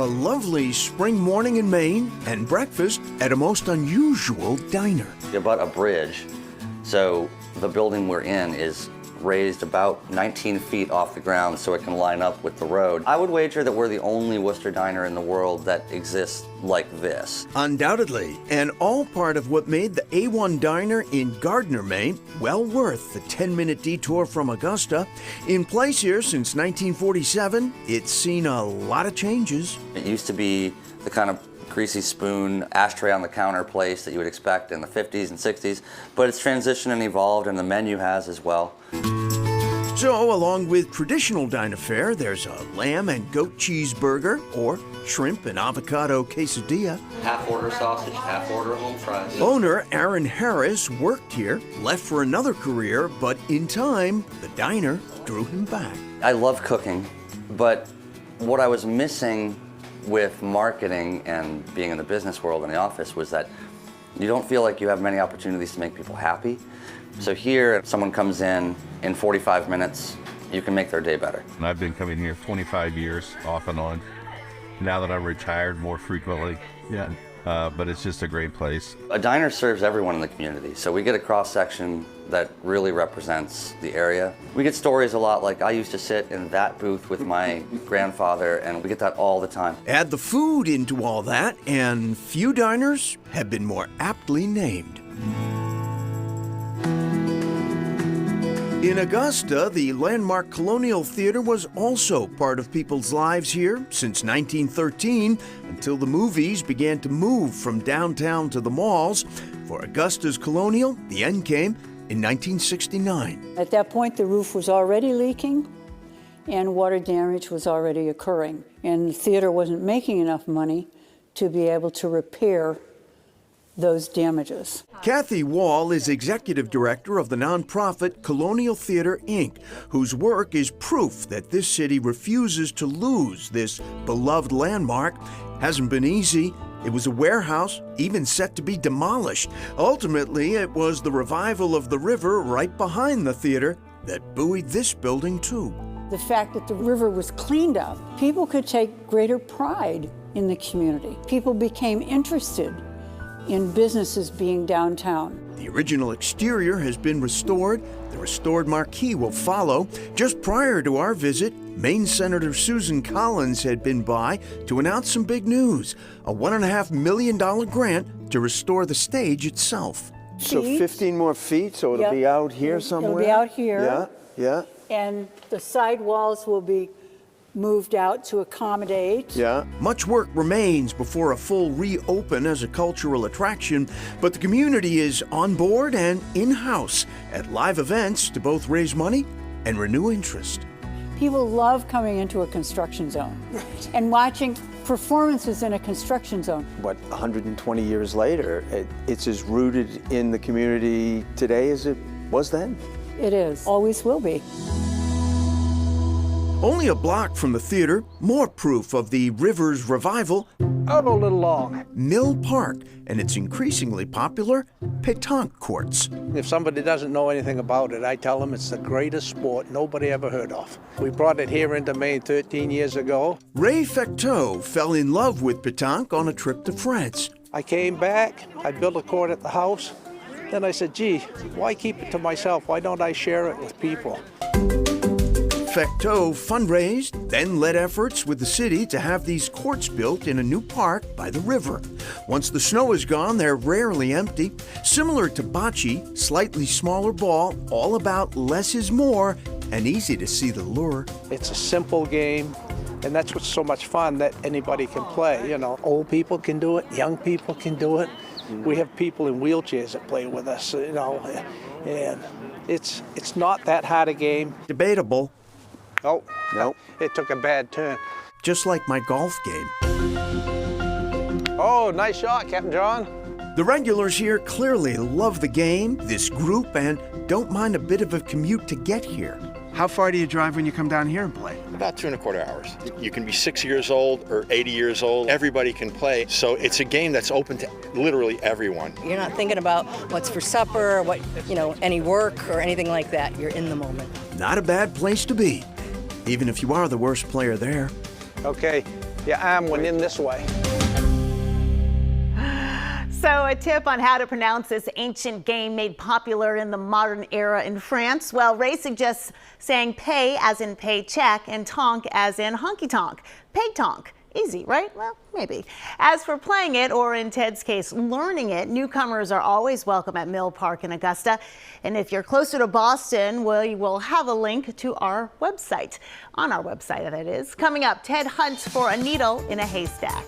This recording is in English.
A lovely spring morning in Maine and breakfast at a most unusual diner. You abut a bridge, so the building we're in is raised about 19 feet off the ground so it can line up with the road. I would wager that we're the only Worcester diner in the world that exists like this. Undoubtedly, and all part of what made the A1 Diner in Gardner, Maine, well worth the 10-minute detour from Augusta. In place here since 1947, it's seen a lot of changes. It used to be the kind of greasy spoon, ashtray on the counter place that you would expect in the 50s and 60s, but it's transitioned and evolved, and the menu has as well. So, along with traditional diner fare, there's a lamb and goat cheeseburger or shrimp and avocado quesadilla. Half-order sausage, half-order home fries. Owner Aaron Harris worked here, left for another career, but in time, the diner drew him back. I love cooking, but what I was missing with marketing and being in the business world in the office was that you don't feel like you have many opportunities to make people happy. So here, if someone comes in 45 minutes, you can make their day better. And I've been coming here 25 years, off and on. Now that I'm retired, more frequently. Yeah. But it's just a great place. A diner serves everyone in the community, so we get a cross-section that really represents the area. We get stories a lot like I used to sit in that booth with my grandfather, and we get that all the time. Add the food into all that, and few diners have been more aptly named. In Augusta, the landmark Colonial Theater was also part of people's lives here since 1913, until the movies began to move from downtown to the malls. For Augusta's Colonial, the end came in 1969. At that point, the roof was already leaking and water damage was already occurring. And the theater wasn't making enough money to be able to repair those damages. Kathy Wall is executive director of the nonprofit Colonial Theater, Inc., whose work is proof that this city refuses to lose this beloved landmark. Hasn't been easy. It was a warehouse, even set to be demolished. Ultimately, it was the revival of the river right behind the theater that buoyed this building too. The fact that the river was cleaned up, people could take greater pride in the community. People became interested in businesses being downtown. The original exterior has been restored. The restored marquee will follow. Just prior to our visit, Maine Senator Susan Collins had been by to announce some big news, a $1.5 million grant to restore the stage itself. So 15 more feet, so it'll be out here somewhere? It'll be out here. Yeah, yeah. And the side walls will be moved out to accommodate. Yeah. Much work remains before a full reopen as a cultural attraction, but the community is on board and in-house at live events to both raise money and renew interest. People love coming into a construction zone and watching performances in a construction zone. What, 120 years later, it's as rooted in the community today as it was then? It is, always will be. Only a block from the theater, more proof of the river's revival. Out a little long. Mill Park and its increasingly popular pétanque courts. If somebody doesn't know anything about it, I tell them it's the greatest sport nobody ever heard of. We brought it here into Maine 13 years ago. Ray Fecteau fell in love with pétanque on a trip to France. I came back, I built a court at the house. Then I said, gee, why keep it to myself? Why don't I share it with people? Fecteau fundraised, then led efforts with the city to have these courts built in a new park by the river. Once the snow is gone, they're rarely empty. Similar to bocce, slightly smaller ball, all about less is more, and easy to see the lure. It's a simple game, and that's what's so much fun, that anybody can play. You know, old people can do it, young people can do it. We have people in wheelchairs that play with us, you know, and it's not that hard a game. Debatable. Oh, no, it took a bad turn. Just like my golf game. Oh, nice shot, Captain John. The regulars here clearly love the game, this group, and don't mind a bit of a commute to get here. How far do you drive when you come down here and play? About 2.25 hours. You can be 6 years old or 80 years old. Everybody can play. So it's a game that's open to literally everyone. You're not thinking about what's for supper, or what, any work or anything like that. You're in the moment. Not a bad place to be, even if you are the worst player there. Okay, your arm went in this way. So a tip on how to pronounce this ancient game made popular in the modern era in France. Well, Ray suggests saying pay as in paycheck and tonk as in honky tonk. Pay tonk. Easy, right? Well, maybe. As for playing it, or in Ted's case, learning it, newcomers are always welcome at Mill Park in Augusta. And if you're closer to Boston, we will have a link to our website. On our website, that is. Coming up, Ted hunts for a needle in a haystack.